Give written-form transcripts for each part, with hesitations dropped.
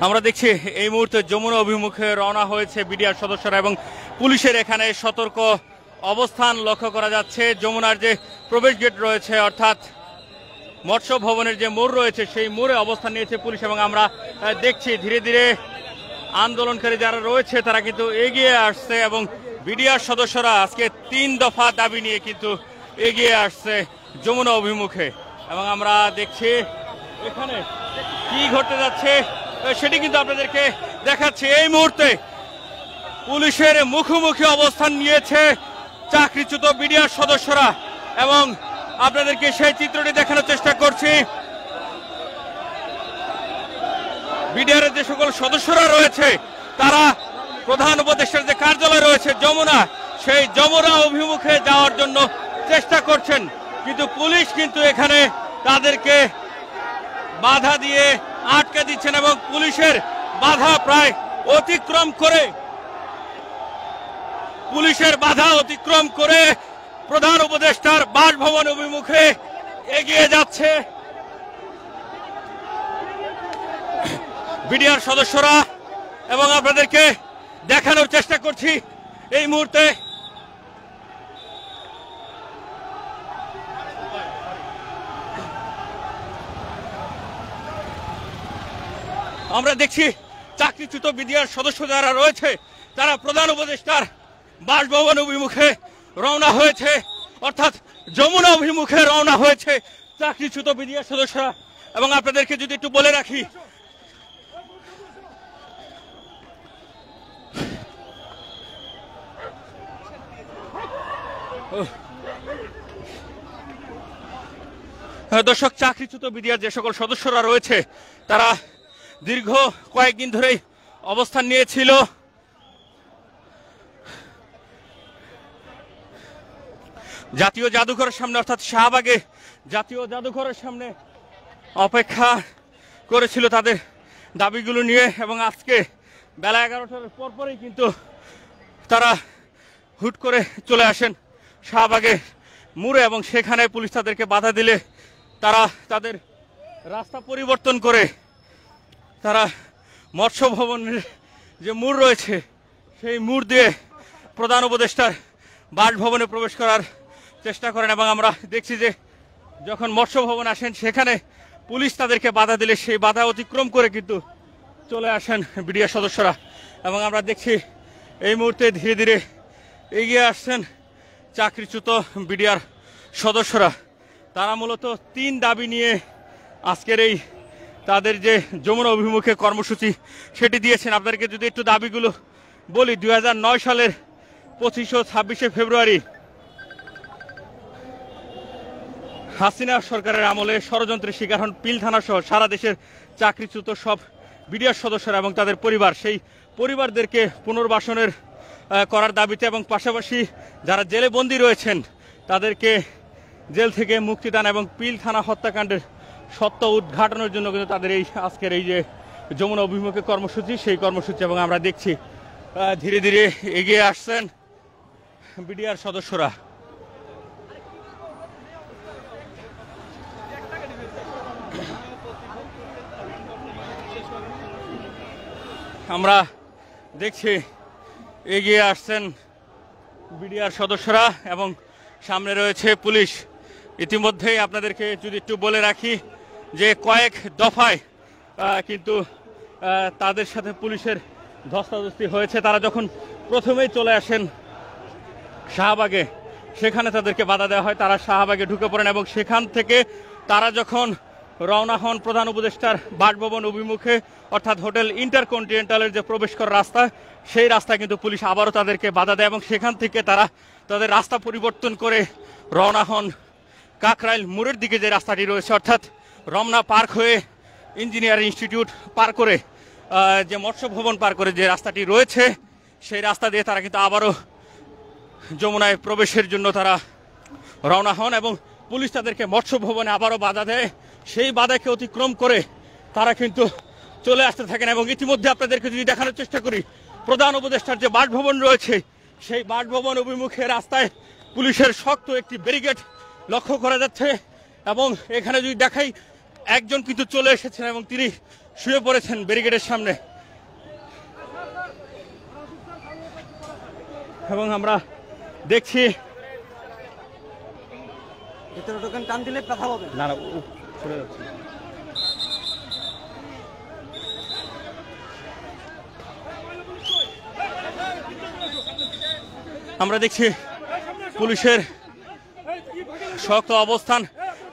আমরা দেখছি এই মুহূর্তে যমুনা অভিমুখে রওনা হয়েছে বিডিআর সদস্যরা এবং পুলিশের এখানে সতর্ক অবস্থান লক্ষ্য করা যাচ্ছে। যমুনার যে প্রবেশ গেট রয়েছে অর্থাৎ মৎস্য ভবনের যে মোড় রয়েছে সেই মোড়ে অবস্থান নিয়েছে পুলিশ এবং আমরা দেখছি ধীরে ধীরে আন্দোলনকারী যারা রয়েছে তারা কিন্তু এগিয়ে আসছে এবং বিডিআর সদস্যরা আজকে 3 দফা দাবি নিয়ে কিন্তু এগিয়ে আসছে যমুনা অভিমুখে এবং আমরা দেখছি এখানে কি ঘটতে যাচ্ছে সেটি কিন্তু আপনাদেরকে দেখাচ্ছি। এই মুহূর্তে পুলিশের মুখোমুখি অবস্থান নিয়েছে চাকরিচ্যুত বিডিআর সদস্যরা এবং আপনাদেরকে সেই চিত্রটি দেখানোর চেষ্টা করছি। বিডিআর যে সকল সদস্যরা রয়েছে তারা প্রধান উপদেষ্টার যে কার্যালয় রয়েছে যমুনা, সেই যমুনা অভিমুখে যাওয়ার জন্য চেষ্টা করছেন, কিন্তু পুলিশ কিন্তু এখানে তাদেরকে বাধা দিয়ে আটকে দিচ্ছেন এবং পুলিশের বাধা প্রায় অতিক্রম করে প্রধান উপদেষ্টার বাসভবন অভিমুখে এগিয়ে যাচ্ছে বিডিআর সদস্যরা এবং আপনাদেরকে দেখানোর চেষ্টা করছি এই মুহূর্তে আমরা দেখছি চাকরিচ্যুত বিডিআর সদস্য যারা রয়েছে তারা প্রধান উপদেষ্টার বাসভবন অভিমুখে রওনা হয়েছে, অর্থাৎ যমুনা অভিমুখে রওনা হয়েছে চাকরিচ্যুত বিডিআর সদস্যরা। এবং আপনাদেরকে যদি একটু বলে রাখি, দর্শক, চাকরিচ্যুত বিডিআর যে সকল সদস্যরা রয়েছে তারা দীর্ঘ কয়েকদিন ধরেই অবস্থান নিয়েছিল জাতীয় জাদুঘরের সামনে, অর্থাৎ শাহবাগে জাতীয় জাদুঘরের সামনে অপেক্ষা করেছিল তাদের দাবিগুলো নিয়ে এবং আজকে বেলা 11টার পরপরই কিন্তু তারা হুট করে চলে আসেন শাহবাগে মোড়ে এবং সেখানে পুলিশ তাদেরকে বাধা দিলে তারা তাদের রাস্তা পরিবর্তন করে তারা মৎস্য ভবনের যে মোড় রয়েছে সেই মোড় দিয়ে প্রধান উপদেষ্টার বাসভবনে প্রবেশ করার চেষ্টা করেন এবং আমরা দেখছি যে যখন মৎস্য ভবন আসেন সেখানে পুলিশ তাদেরকে বাধা দিলে সেই বাধা অতিক্রম করে কিন্তু চলে আসেন বিডিআর সদস্যরা এবং আমরা দেখছি এই মুহূর্তে ধীরে ধীরে এগিয়ে আসছেন চাকরিচ্যুত বিডিআর সদস্যরা। তারা মূলত 3 দাবি নিয়ে আজকের এই তাদের যে যমুনা অভিমুখে কর্মসূচি সেটি দিয়েছেন। আপনাদেরকে যদি একটু দাবিগুলো বলি, 2009 সালের 25 ও 26শে ফেব্রুয়ারি হাসিনা সরকারের আমলে ষড়যন্ত্রের শিকার হন পিল থানা সহ সারা দেশের চাকরিচ্যুত সব বিডিআর সদস্যরা এবং তাদের পরিবার। সেই পরিবারদেরকে পুনর্বাসনের করার দাবিতে এবং পাশাপাশি যারা জেলে বন্দী রয়েছেন তাদেরকে জেল থেকে মুক্তিদান এবং পিল থানা হত্যাকাণ্ডের সত্য উদ্ঘাটনের জন্য কিন্তু তাদের এই আজকের এই যে যমুনা অভিমুখে কর্মসূচি, সেই কর্মসূচি এবং আমরা দেখছি ধীরে ধীরে এগিয়ে আসছেন বিডিআর সদস্যরা। আমরা দেখছি এগিয়ে আসছেন বিডিআর সদস্যরা এবং সামনে রয়েছে পুলিশ। ইতিমধ্যেই আপনাদেরকে যদি একটু বলে রাখি যে কয়েক দফায় কিন্তু তাদের সাথে পুলিশের ধস্তাধস্তি হয়েছে। তারা যখন প্রথমেই চলে আসেন শাহবাগে সেখানে তাদেরকে বাধা দেওয়া হয়, তারা শাহবাগে ঢুকে পড়েন এবং সেখান থেকে তারা যখন রওনা হন প্রধান উপদেষ্টার বাসভবন অভিমুখে অর্থাৎ হোটেল ইন্টারকন্টিনেন্টালের যে প্রবেশ করার রাস্তা, সেই রাস্তায় কিন্তু পুলিশ আবারও তাদেরকে বাধা দেয় এবং সেখান থেকে তারা তাদের রাস্তা পরিবর্তন করে রওনা হন কাকরাইল মোড়ের দিকে যে রাস্তাটি রয়েছে অর্থাৎ রমনা পার্ক হয়ে ইঞ্জিনিয়ারিং ইনস্টিটিউট পার করে যে মৎস্য ভবন পার করে যে রাস্তাটি রয়েছে সেই রাস্তা দিয়ে তারা কিন্তু আবারও যমুনায় প্রবেশের জন্য তারা রওনা হন এবং পুলিশ তাদেরকে মৎস্য ভবনে আবারও বাধা দেয়। সেই বাধাকে অতিক্রম করে তারা কিন্তু চলে আসতে থাকেন এবং ইতিমধ্যে আপনাদেরকে যদি দেখানোর চেষ্টা করি, প্রধান উপদেষ্টার যে বাসভবন রয়েছে সেই বাসভবন অভিমুখে রাস্তায় পুলিশের শক্ত একটি ব্যারিকেড লক্ষ্য করা যাচ্ছে এবং এখানে যদি দেখাই একজন কিন্তু চলে এসেছেন এবং তিনি শুয়ে পড়েছেন ব্যারিকেডের সামনে। এবং আমরা দেখছি টান দিলে কথা বলবেন না না চলে যাচ্ছে। আমরা দেখছি পুলিশের শক্ত অবস্থান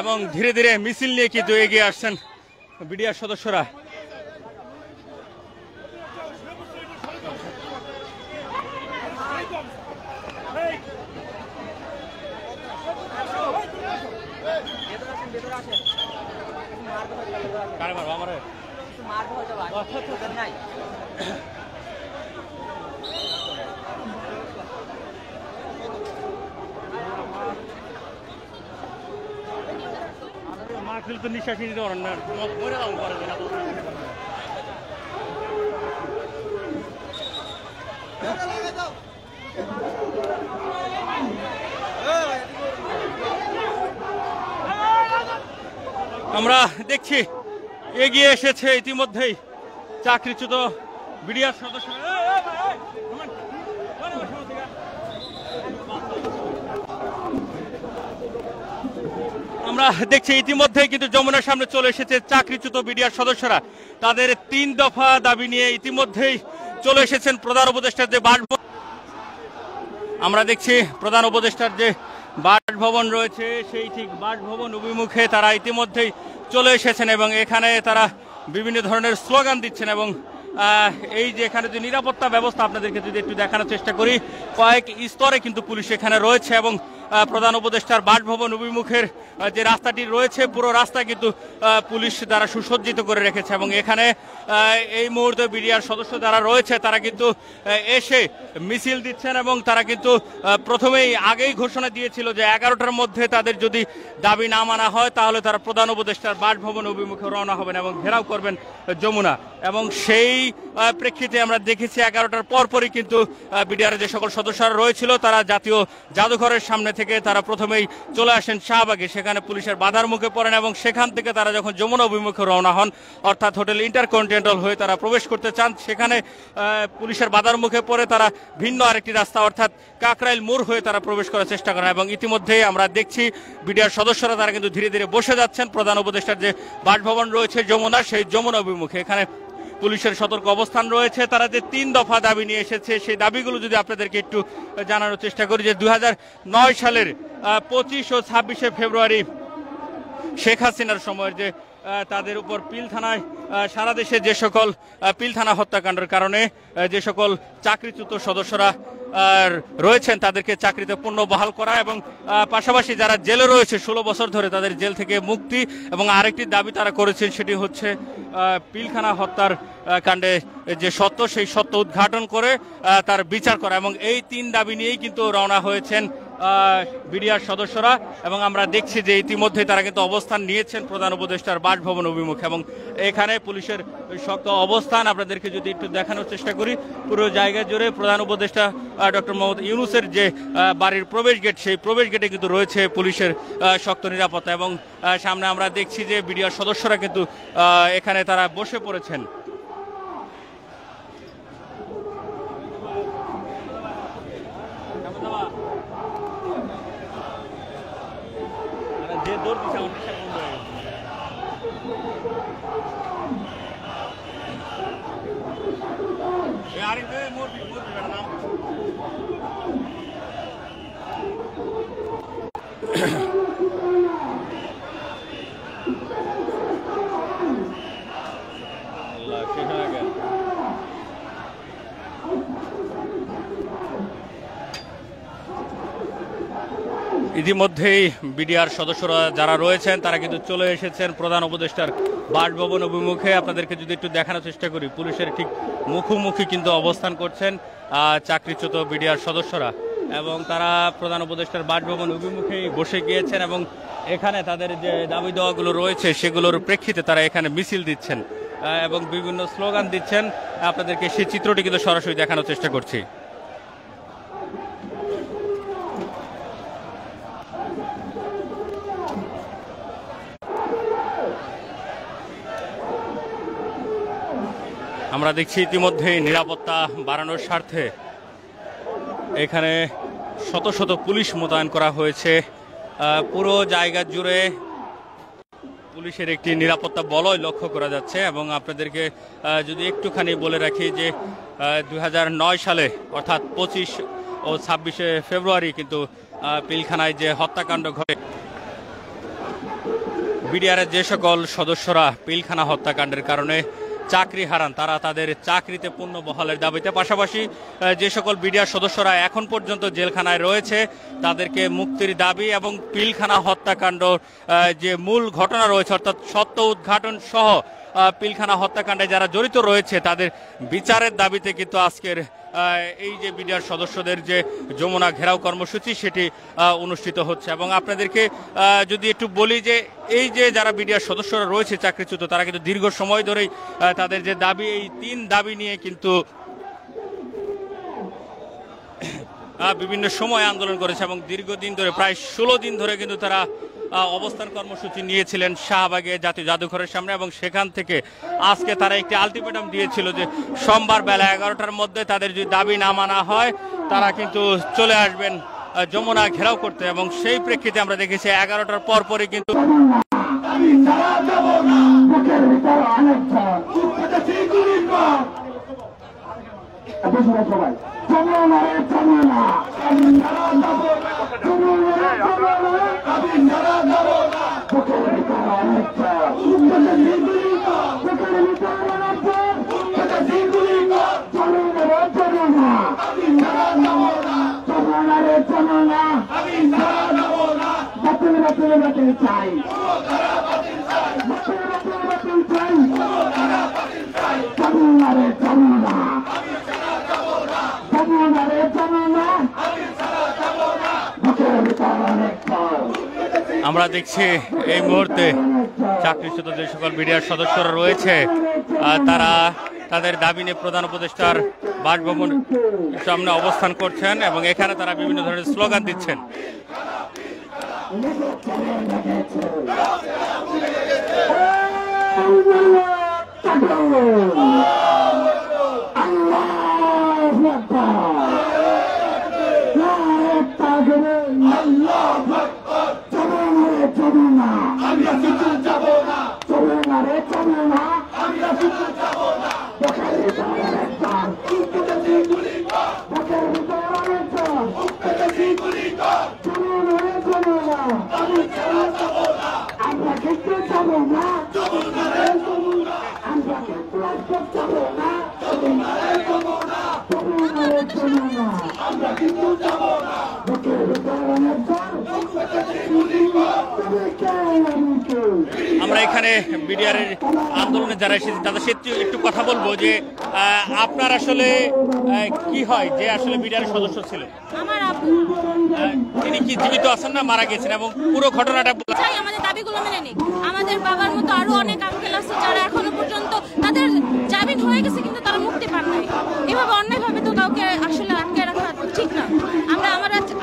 এবং ধীরে ধীরে মিছিল নিয়ে কিন্তু এগিয়ে আসছেন বিডিআর সদস্যরা। মাহফিল তো নিঃশ্বাসই নিতে পারেন না, মরে যাবো পরে দিন। আমরা দেখছি এগিয়ে এসেছে ইতিমধ্যেই চাকরিচ্যুত বিডিআর সদস্য। আমরা দেখছি ইতিমধ্যেই কিন্তু যমুনার সামনে চলে এসেছে চাকরিচ্যুত বিডিআর সদস্যরা। তাদের 3 দফা দাবি নিয়ে ইতিমধ্যেই চলে এসেছেন প্রধান উপদেষ্টার যে বাসভবন। আমরা দেখছি প্রধান উপদেষ্টার যে বাসভবন রয়েছে সেই ঠিক বাসভবন অভিমুখে তারা ইতিমধ্যেই চলে এসেছেন এবং এখানে তারা বিভিন্ন ধরনের স্লোগান দিচ্ছেন। এবং এই যে এখানে যে নিরাপত্তা ব্যবস্থা আপনাদেরকে যদি একটু দেখানোর চেষ্টা করি, কয়েক স্তরে কিন্তু পুলিশ এখানে রয়েছে এবং প্রধান উপদেষ্টার বাসভবন অভিমুখের যে রাস্তাটি রয়েছে পুরো রাস্তা কিন্তু পুলিশ দ্বারা সুসজ্জিত করে রেখেছে। এবং এখানে এই মুহূর্তে বিডিআর সদস্য যারা রয়েছে তারা কিন্তু এসে মিছিল দিচ্ছেন এবং তারা কিন্তু প্রথমেই আগেই ঘোষণা দিয়েছিল যে 11টার মধ্যে তাদের যদি দাবি না মানা হয় তাহলে তারা প্রধান উপদেষ্টার বাসভবন অভিমুখে রওনা হবেন এবং ঘেরাও করবেন যমুনা। এবং সেই প্রেক্ষিতে আমরা দেখেছি 11টার পরপরই কিন্তু বিডিআর যে সকল সদস্যরা রয়েছিল তারা জাতীয় জাদুঘরের সামনে থেকে তারা প্রথমেই চলে আসেন শাহবাগে, সেখানে পুলিশের বাধার মুখে পড়েন এবং সেখান থেকে তারা যখন যমুনা অভিমুখে রওনা হন অর্থাৎ হোটেল ইন্টারকন্টিনেন্টাল হয়ে তারা প্রবেশ করতে চান, সেখানে পুলিশের বাধার মুখে পড়ে তারা ভিন্ন আরেকটি রাস্তা অর্থাৎ কাকরাইল মোড় হয়ে তারা প্রবেশ করার চেষ্টা করেন। এবং ইতিমধ্যেই আমরা দেখছি বিডিআর সদস্যরা তারা কিন্তু ধীরে ধীরে বসে যাচ্ছেন প্রধান উপদেষ্টার যে বাসভবন রয়েছে যমুনা সেই যমুনা অভিমুখে। এখানে পুলিশের সতর্ক অবস্থান রয়েছে। তারা যে 3 দফা দাবি নিয়ে এসেছে সেই দাবিগুলো যদি আপনাদেরকে একটু জানানোর চেষ্টা করি, যে 2009 সালের 25 ও 26শে ফেব্রুয়ারি শেখ হাসিনার সময়ের যে তাদের উপর পিলথানায় সারা দেশে যে সকল পিলথানা হত্যাকাণ্ডের কারণে যে সকল চাকরিচ্যুত সদস্যরা রয়েছেন তাদেরকে চাকরিতে পুনর্বহাল করা এবং পাশাপাশি যারা জেলে রয়েছে 16 বছর ধরে তাদের জেল থেকে মুক্তি। এবং আরেকটি দাবি তারা করেছেন সেটি হচ্ছে পিলখানা হত্যার কাণ্ডে যে সত্য সেই সত্য উদ্ঘাটন করে তার বিচার করা। এবং এই 3 দাবি নিয়েই কিন্তু রওনা হয়েছেন বিডিআর সদস্যরা এবং আমরা দেখছি যে ইতিমধ্যে তারা কিন্তু অবস্থান নিয়েছেন প্রধান উপদেষ্টার বাসভবন অভিমুখে। এবং এখানে পুলিশের শক্ত অবস্থান আপনাদেরকে যদি একটু দেখানোর চেষ্টা করি, পুরো জায়গা জুড়ে প্রধান উপদেষ্টা ডক্টর মোহাম্মদ ইউনূসের যে বাড়ির প্রবেশ গেট সেই প্রবেশ গেটে কিন্তু রয়েছে পুলিশের শক্ত নিরাপত্তা। এবং সামনে আমরা দেখছি যে বিডিআর সদস্যরা কিন্তু এখানে তারা বসে পড়েছেন। যে দৌড় দিচ্ছে আমার নিশা বন্ধ হয়ে গেছে। আরেকটা মোরবি নাম আল্লাহ শেষ হয়ে গেল। ইতিমধ্যেই বিডিআর সদস্যরা যারা রয়েছেন তারা কিন্তু চলে এসেছেন প্রধান উপদেষ্টার বাসভবন অভিমুখে। আপনাদেরকে যদি একটু দেখানোর চেষ্টা করি, পুলিশের ঠিক মুখোমুখি কিন্তু অবস্থান করছেন চাকরিচ্যুত বিডিআর সদস্যরা এবং তারা প্রধান উপদেষ্টার বাসভবন অভিমুখেই বসে গিয়েছেন এবং এখানে তাদের যে দাবি দেওয়াগুলো রয়েছে সেগুলোর প্রেক্ষিতে তারা এখানে মিছিল দিচ্ছেন এবং বিভিন্ন স্লোগান দিচ্ছেন। আপনাদেরকে সেই চিত্রটি কিন্তু সরাসরি দেখানোর চেষ্টা করছি। আমরা দেখছি ইতিমধ্যেই নিরাপত্তা বাড়ানোর স্বার্থে এখানে শত শত পুলিশ মোতায়েন করা হয়েছে। পুরো জায়গা জুড়ে পুলিশের একটি নিরাপত্তা বলয় লক্ষ্য করা যাচ্ছে। এবং আপনাদেরকে যদি একটুখানি বলে রাখি যে 2009 সালে অর্থাৎ 25 ও 26শে ফেব্রুয়ারি কিন্তু পিলখানায় যে হত্যাকাণ্ড ঘটে, বিডিআরের যে সকল সদস্যরা পিলখানা হত্যাকাণ্ডের কারণে চাকরি হারান, তারা তাদের চাকরিতে পূর্ণ বহালের দাবিতে, পাশাপাশি যে সকল বিডিআর সদস্যরা এখন পর্যন্ত জেলখানায় রয়েছে তাদেরকে মুক্তির দাবি, এবং পিলখানা হত্যাকাণ্ড যে মূল ঘটনা রয়েছে অর্থাৎ সত্য উদ্ঘাটন সহ পিলখানা হত্যাকাণ্ডে যারা জড়িত রয়েছে তাদের বিচারের দাবিতে কিন্তু আজকের এই যে বিডিআর সদস্যদের যে যমুনা ঘেরাও কর্মসূচি সেটি অনুষ্ঠিত হচ্ছে। এবং আপনাদেরকে যদি একটু বলি যে এই যে যারা বিডিআর সদস্যরা রয়েছে চাকরিচ্যুত, তারা কিন্তু দীর্ঘ সময় ধরেই তাদের যে দাবি, এই 3 দাবি নিয়ে কিন্তু বিভিন্ন সময় আন্দোলন করেছে এবং দীর্ঘদিন ধরে প্রায় 16 দিন ধরে কিন্তু তারা অবস্থান কর্মসূচি নিয়েছিলেন শাহবাগে জাতীয় জাদুঘরের সামনে। এবং সেখান থেকে আজকে তারা একটি আলটিমেটাম দিয়েছিল যে সোমবার বেলা 11টার মধ্যে তাদের যদি দাবি না মানা হয় তারা কিন্তু চলে আসবেন যমুনা ঘেরাও করতে। এবং সেই প্রেক্ষিতে আমরা দেখেছি 11টার পরপরই কিন্তু আমরা দেখছি এই মুহূর্তে চাকরিচ্যুত যে সকল বিডিআর সদস্যরা রয়েছে তারা তাদের দাবি নিয়ে প্রধান উপদেষ্টার বাসভবন সামনে অবস্থান করছেন এবং এখানে তারা বিভিন্ন ধরনের স্লোগান দিচ্ছেন। আমরা এখানে বিডিআরের আন্দোলনে যারা এসেছে তাদের সাথে একটু কথা বলবো যে আপনার আসলে কি হয় যে আসলে বিডিআরের সদস্য ছিলেন? আমার আব্বু। তিনি কি জীবিত আছেন না মারা গেছেন? এবং পুরো ঘটনাটা চাই আমাদের দাবিগুলো মেনে নিক। আমাদের বাবার মতো আরো অনেক আঙ্কেল আছে যারা এখনো পর্যন্ত তাদের জামিন হয়ে গেছে কিন্তু তারা মুক্তি পান নাই। এভাবে অন্যায়ভাবে তো কাউকে আসলে আটকে রাখা ঠিক না।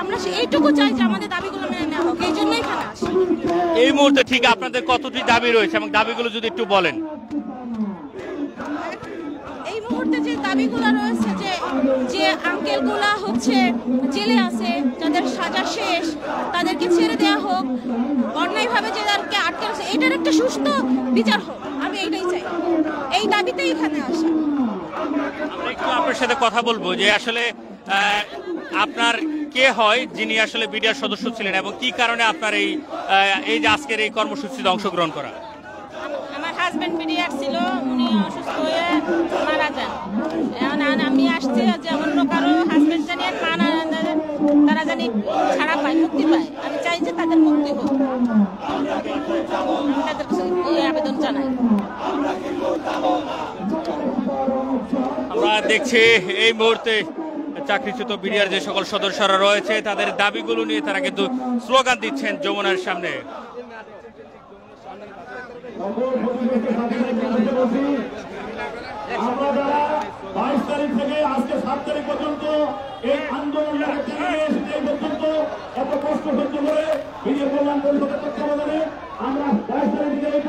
আমরা এইটুকু চাই যে আমাদের দাবিগুলো মেনে নেওয়া হোক, এই জন্যই এখানে আসি। এই মুহূর্তে ঠিক আপনাদের কতটি দাবি রয়েছে এবং দাবিগুলো যদি একটু বলেন। এই মুহূর্তে যে দাবিগুলো রয়েছে যে আঙ্কেলগুলা হচ্ছে জেলে আছে, যাদের সাজা শেষ, তাদেরকে ছেড়ে দেওয়া হোক। অন্যায়ভাবে যাদেরকে আটকে আছে এটার একটা সুস্থ বিচার হোক, আমি এইটাই চাই। এই দাবিতেই এখানে আসা। আমরা একটু আপনার সাথে কথা বলবো যে আসলে আপনার কে হয় যিনি আসলে বিডিআর সদস্য ছিলেন এবং কি কারণে আপনার এই যে আজকের এই কর্মসূচিতে অংশগ্রহণ করা? আমার হাজবেন্ড বিডিআর ছিল, উনি অসুস্থ হয়ে মারা যান। এখন আমি আসছি যে অন্য কারো হাজবেন্ড জানি তারা জানি ছাড়া পায়, মুক্তি পায়। আমি চাই যে তাদের মুক্তি হোক, আমি তাদের কাছে আবেদন জানাই। আমরা দেখছি এই মুহূর্তে চাকরিচ্যুত বিডিআর যে সকল সদস্যরা রয়েছে তাদের দাবিগুলো নিয়ে তারা কিন্তু স্লোগান দিচ্ছেন যমুনার সামনে। আমরা যারা 22 তারিখ থেকে আজকে 7 তারিখ পর্যন্ত এই আন্দোলন পর্যন্ত এত কষ্ট সহ্য করে বিডিআর কল্যাণ পরিষদের তত্ত্বাবধানে আমরা 22 তারিখ থেকে